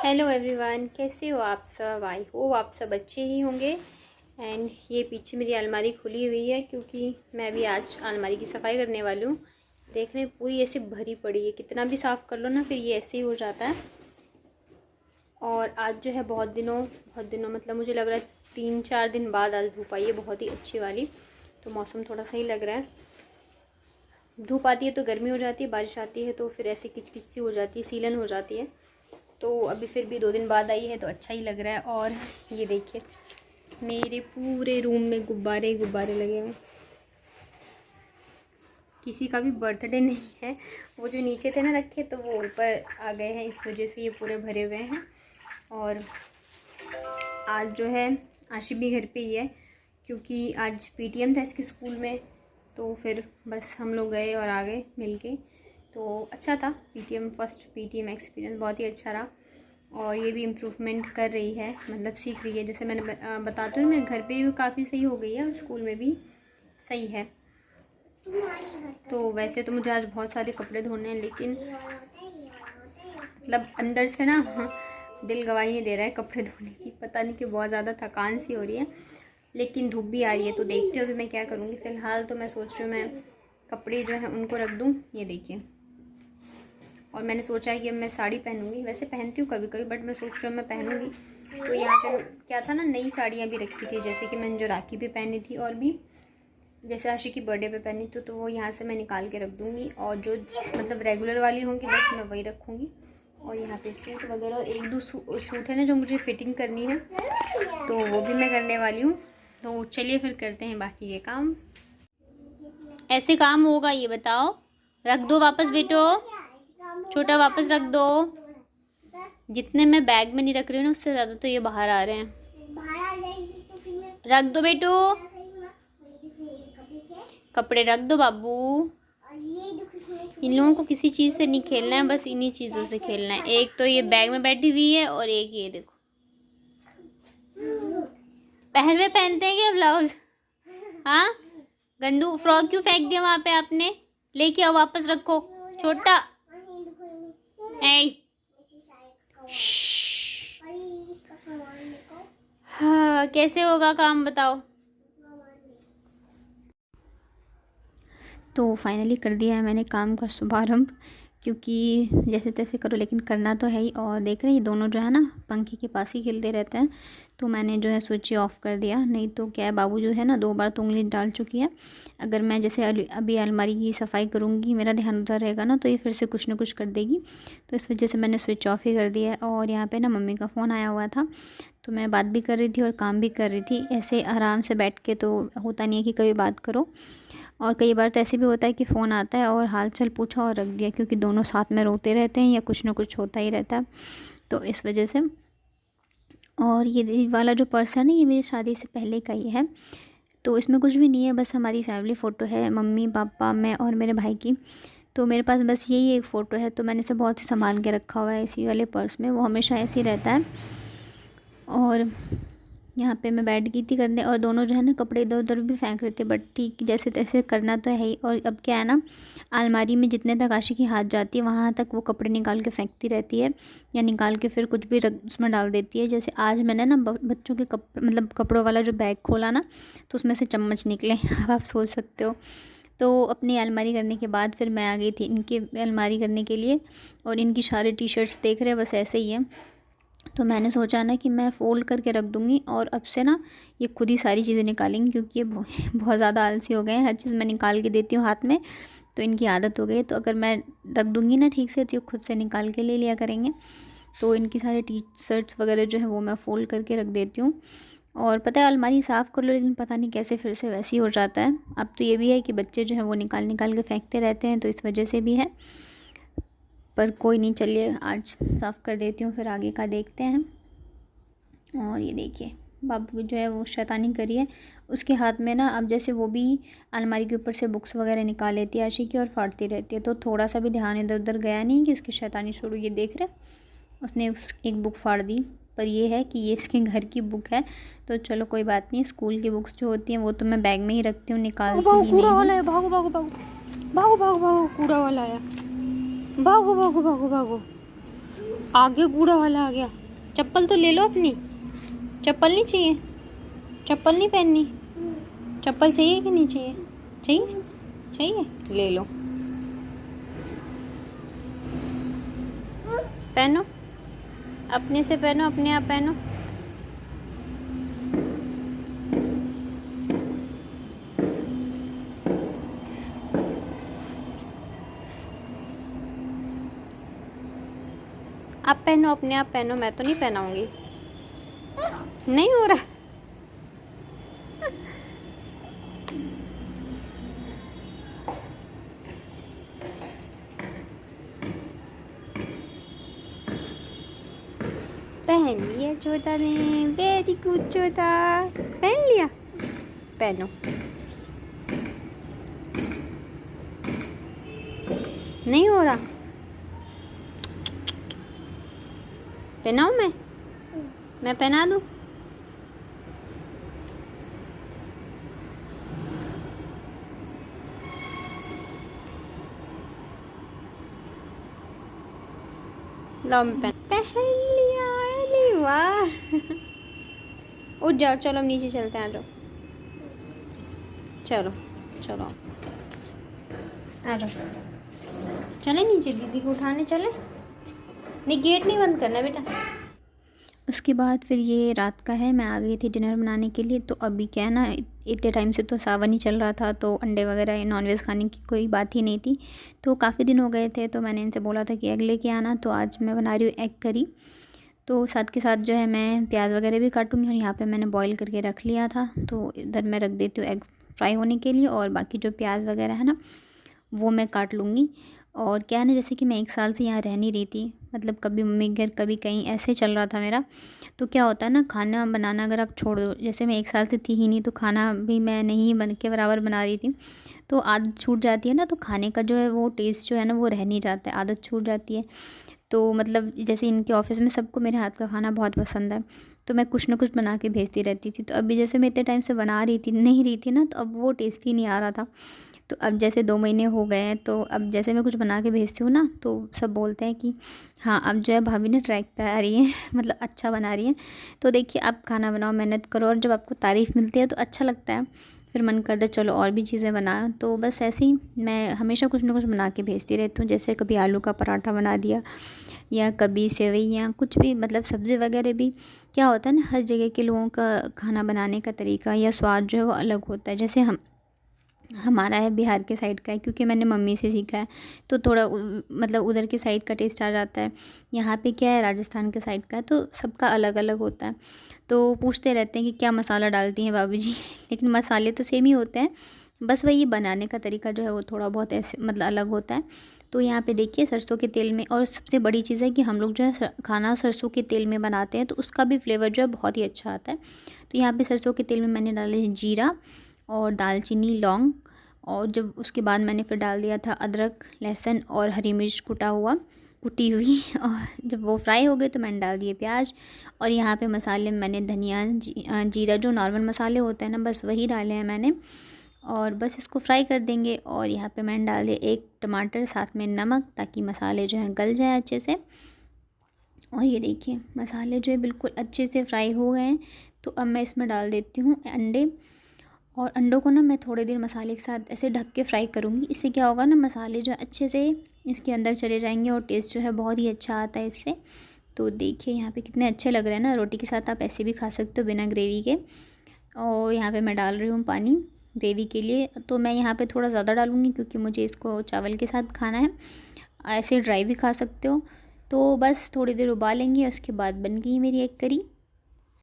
Hello everyone, कैसे हो आप सब। आई होप आप सब अच्छे ही होंगे। एंड ये पीछे मेरी अलमारी खुली हुई है क्योंकि मैं भी आज अलमारी की सफाई करने वाली हूँ। देख रहे हैं पूरी ऐसे भरी पड़ी है, कितना भी साफ़ कर लो ना फिर ये ऐसे ही हो जाता है। और आज जो है बहुत दिनों मतलब मुझे लग रहा है 3-4 दिन बाद आज धूप आई है, बहुत ही अच्छी वाली। तो मौसम थोड़ा सही लग रहा है। धूप आती है तो गर्मी हो जाती है, बारिश आती है तो फिर ऐसे किचकिच सी हो जाती है, सीलन हो जाती है। तो अभी फिर भी 2 दिन बाद आई है तो अच्छा ही लग रहा है। और ये देखिए मेरे पूरे रूम में गुब्बारे ही गुब्बारे लगे हुए हैं। किसी का भी बर्थडे नहीं है, वो जो नीचे थे ना रखे तो वो ऊपर आ गए हैं, इस वजह से ये पूरे भरे हुए हैं। और आज जो है आशिफ भी घर पे ही है क्योंकि आज पीटीएम था इसके स्कूल में। तो फिर बस हम लोग गए और आ गए मिल के। तो अच्छा था पीटीएम, फर्स्ट पीटीएम एक्सपीरियंस बहुत ही अच्छा रहा। और ये भी इम्प्रूवमेंट कर रही है, मतलब सीख रही है। जैसे मैंने बताती हूँ, मैं घर पे भी काफ़ी सही हो गई है और स्कूल में भी सही है। तो वैसे तो मुझे आज बहुत सारे कपड़े धोने हैं, लेकिन मतलब अंदर से ना दिल गवाही नहीं दे रहा है कपड़े धोने की। पता नहीं कि बहुत ज़्यादा थकान सी हो रही है, लेकिन धूप भी आ रही है तो देखती हूँ अभी मैं क्या करूँगी। फ़िलहाल तो मैं सोच रही हूँ मैं कपड़े जो हैं उनको रख दूँ। ये देखिए, और मैंने सोचा है कि अब मैं साड़ी पहनूंगी। वैसे पहनती हूँ कभी कभी, बट मैं सोच रही हूँ मैं पहनूंगी। तो यहाँ पे क्या था ना, नई साड़ियाँ भी रखी थी, जैसे कि मैंने जो राखी पे पहनी थी और भी जैसे आशी की बर्थडे पे पहनी थी। तो वो यहाँ से मैं निकाल के रख दूँगी, और जो मतलब रेगुलर वाली होंगी बस मैं वही रखूँगी। और यहाँ पे सूट वगैरह, और 1-2 सूट है ना जो मुझे फिटिंग करनी है, तो वो भी मैं करने वाली हूँ। तो चलिए फिर करते हैं बाकी के काम। ऐसे काम होगा ये बताओ? रख दो वापस बेटो, छोटा वापस रख दो। जितने मैं बैग में नहीं रख रही हूँ ना, उससे ज़्यादा तो ये बाहर आ रहे हैं। रख दो बेटू, कपड़े रख दो बाबू। इन लोगों को किसी चीज़ से नहीं खेलना है, बस इन्हीं चीज़ों से खेलना है। एक तो ये बैग में बैठी हुई है और एक ये देखो पहलवे पहनते हैं क्या ब्लाउज। हाँ, गंदू फ्रॉक क्यों फेंक दिया वहाँ पे आपने? लेके आओ वापस रखो छोटा। हाँ, कैसे होगा काम बताओ? तो फाइनली कर दिया है मैंने काम का शुभारंभ, क्योंकि जैसे तैसे करो लेकिन करना तो है ही। और देख रहे हैं ये दोनों जो है ना पंखे के पास ही खेलते रहते हैं, तो मैंने जो है स्विच ऑफ कर दिया। नहीं तो क्या है, बाबू जो है ना 2 बार तो उंगली डाल चुकी है। अगर मैं जैसे अभी अलमारी की सफाई करूँगी, मेरा ध्यान उधर रहेगा ना, तो ये फिर से कुछ ना कुछ कर देगी। तो इस वजह से मैंने स्विच ऑफ ही कर दिया है। और यहाँ पर ना मम्मी का फ़ोन आया हुआ था, तो मैं बात भी कर रही थी और काम भी कर रही थी। ऐसे आराम से बैठ के तो होता नहीं है कि कभी बात करो। और कई बार तो ऐसे भी होता है कि फ़ोन आता है और हाल चाल पूछा और रख दिया, क्योंकि दोनों साथ में रोते रहते हैं या कुछ ना कुछ होता ही रहता है, तो इस वजह से। और ये वाला जो पर्स है ना, ये मेरी शादी से पहले का ही है। तो इसमें कुछ भी नहीं है, बस हमारी फैमिली फ़ोटो है, मम्मी पापा मैं और मेरे भाई की। तो मेरे पास बस यही एक फ़ोटो है, तो मैंने इसे बहुत ही संभाल के रखा हुआ है इसी वाले पर्स में। वो हमेशा ऐसे ही रहता है। और यहाँ पे मैं बैठ गई थी करने, और दोनों जो है ना कपड़े इधर उधर भी फेंक रहे थे, बट ठीक जैसे तैसे करना तो है ही। और अब क्या है ना, अलमारी में जितने तक आशी की हाथ जाती है वहाँ तक वो कपड़े निकाल के फेंकती रहती है, या निकाल के फिर कुछ भी रख उसमें डाल देती है। जैसे आज मैंने ना बच्चों के मतलब कपड़ों वाला जो बैग खोला ना, तो उसमें से चम्मच निकले अब आप सोच सकते हो। तो अपनी अलमारी करने के बाद फिर मैं आ गई थी इनकी अलमारी करने के लिए। और इनकी सारी टी शर्ट्स देख रहे हैं बस ऐसे ही है। तो मैंने सोचा ना कि मैं फ़ोल्ड करके रख दूँगी, और अब से ना ये खुद ही सारी चीज़ें निकालेंगी, क्योंकि ये बहुत ज़्यादा आलसी हो गए हैं। हर चीज़ मैं निकाल के देती हूँ हाथ में, तो इनकी आदत हो गई है। तो अगर मैं रख दूँगी ना ठीक से, तो ये खुद से निकाल के ले लिया करेंगे। तो इनकी सारी टी शर्ट्स वगैरह जो है वो मैं फ़ोल्ड करके रख देती हूँ। और पता है अलमारी साफ़ कर लो, लेकिन पता नहीं कैसे फिर से वैसी हो जाता है। अब तो ये भी है कि बच्चे जो हैं वो निकाल के फेंकते रहते हैं, तो इस वजह से भी है। पर कोई नहीं, चलिए आज साफ़ कर देती हूँ, फिर आगे का देखते हैं। और ये देखिए बाबू जो है वो शैतानी करी है, उसके हाथ में ना अब जैसे वो भी अलमारी के ऊपर से बुक्स वगैरह निकाल लेती है आशी की और फाड़ती रहती है। तो थोड़ा सा भी ध्यान इधर उधर गया नहीं कि उसकी शैतानी शुरू। ये देख रहे, उसने एक बुक फाड़ दी। पर ये है कि ये इसके घर की बुक है, तो चलो कोई बात नहीं। स्कूल की बुक्स जो होती हैं वो तो मैं बैग में ही रखती हूँ, निकालती ही नहीं हूँ। कूड़ा वाला है, भागो भागो भागो भागो भागो भागो, कूड़ा वाला आया, भागो भागो भागो भागो। आगे कूड़ा वाला आ गया। चप्पल तो ले लो अपनी। चप्पल नहीं चाहिए? चप्पल नहीं पहननी? चप्पल चाहिए कि नहीं चाहिए? चाहिए? चाहिए, ले लो। पहनो, अपने से पहनो, अपने आप पहनो। आप पहनो, अपने आप पहनो, मैं तो नहीं पहनाऊंगी। नहीं हो रहा। पहन लिया छोटा ने, वेरी गुड छोटा, पहन लिया। पहनो। नहीं हो रहा। पहनाऊं मैं पहना दूं? लो मैं पहन लिया। अरे वाह। उठ जाओ, चलो हम नीचे चलते हैं, आ जाओ। चलो चलो आ जाओ, चले नीचे, दीदी को उठाने चले। नहीं, गेट नहीं बंद करना बेटा। उसके बाद फिर ये रात का है, मैं आ गई थी डिनर बनाने के लिए। तो अभी क्या है ना, इतने टाइम से तो सावन ही चल रहा था, तो अंडे वगैरह नॉनवेज खाने की कोई बात ही नहीं थी। तो काफ़ी दिन हो गए थे, तो मैंने इनसे बोला था कि एग लेके आना। तो आज मैं बना रही हूँ एग करी। तो साथ के साथ जो है मैं प्याज वगैरह भी काटूँगी, और यहाँ पे मैंने बॉईल करके रख लिया था। तो इधर मैं रख देती हूँ एग फ्राई होने के लिए, और बाकी जो प्याज वगैरह है ना वो मैं काट लूँगी। और क्या है ना, जैसे कि मैं 1 साल से यहाँ रह नहीं रही थी, मतलब कभी मम्मी के घर कभी कहीं, ऐसे चल रहा था मेरा। तो क्या होता है ना, खाना बनाना अगर आप छोड़ दो, जैसे मैं 1 साल से थी ही नहीं, तो खाना भी मैं नहीं बन के बराबर बना रही थी, तो आदत छूट जाती है ना। तो खाने का जो है वो टेस्ट जो है ना वो रह नहीं जाता है, आदत छूट जाती है। तो मतलब जैसे इनके ऑफ़िस में सबको मेरे हाथ का खाना बहुत पसंद है, तो मैं कुछ ना कुछ बना के भेजती रहती थी। तो अभी जैसे मैं इतने टाइम से बना रही थी नहीं रही थी ना, तो अब वो टेस्ट ही नहीं आ रहा था। तो अब जैसे 2 महीने हो गए हैं, तो अब जैसे मैं कुछ बना के भेजती हूँ ना, तो सब बोलते हैं कि हाँ अब जो है भाभी ने ट्रैक पे आ रही है। मतलब अच्छा बना रही है। तो देखिए, आप खाना बनाओ, मेहनत करो, और जब आपको तारीफ़ मिलती है तो अच्छा लगता है, फिर मन करता है चलो और भी चीज़ें बनाओ। तो बस ऐसे ही मैं हमेशा कुछ ना कुछ बना के भेजती रहती हूँ। जैसे कभी आलू का पराठा बना दिया, या कभी सेवइयाँ, कुछ भी, मतलब सब्ज़ी वगैरह भी। क्या होता है ना, हर जगह के लोगों का खाना बनाने का तरीका या स्वाद जो है वो अलग होता है। जैसे हमारा है बिहार के साइड का है, क्योंकि मैंने मम्मी से सीखा है, तो थोड़ा मतलब उधर के साइड का टेस्ट आ जाता है। यहाँ पे क्या है, राजस्थान के साइड का है, तो सबका अलग अलग होता है। तो पूछते रहते हैं कि क्या मसाला डालती हैं भाभी जी। लेकिन मसाले तो सेम ही होते हैं, बस वही बनाने का तरीका जो है वो थोड़ा बहुत ऐसे मतलब अलग होता है। तो यहाँ पे देखिए सरसों के तेल में, और सबसे बड़ी चीज़ है कि हम लोग जो है खाना सरसों के तेल में बनाते हैं, तो उसका भी फ्लेवर जो है बहुत ही अच्छा आता है। तो यहाँ पे सरसों के तेल में मैंने डाले जीरा और दालचीनी, लौंग, और जब उसके बाद मैंने फिर डाल दिया था अदरक, लहसुन और हरी मिर्च कुटी हुई। और जब वो फ्राई हो गए तो मैंने डाल दिए प्याज। और यहाँ पे मसाले मैंने धनिया, जीरा, जो नॉर्मल मसाले होते हैं ना, बस वही डाले हैं मैंने। और बस इसको फ्राई कर देंगे। और यहाँ पे मैंने डाल दिया 1 टमाटर, साथ में नमक, ताकि मसाले जो हैं गल जाए अच्छे से। और ये देखिए मसाले जो है बिल्कुल अच्छे से फ्राई हो गए हैं। तो अब मैं इसमें डाल देती हूँ अंडे। और अंडों को ना मैं थोड़ी देर मसाले के साथ ऐसे ढक के फ्राई करूँगी। इससे क्या होगा ना, मसाले जो है अच्छे से इसके अंदर चले जाएंगे, और टेस्ट जो है बहुत ही अच्छा आता है इससे। तो देखिए यहाँ पे कितने अच्छे लग रहे हैं ना, रोटी के साथ आप ऐसे भी खा सकते हो बिना ग्रेवी के। और यहाँ पे मैं डाल रही हूँ पानी ग्रेवी के लिए। तो मैं यहाँ पे थोड़ा ज़्यादा डालूँगी, क्योंकि मुझे इसको चावल के साथ खाना है। ऐसे ड्राई भी खा सकते हो। तो बस थोड़ी देर उबालेंगे, उसके बाद बन गई मेरी एग करी।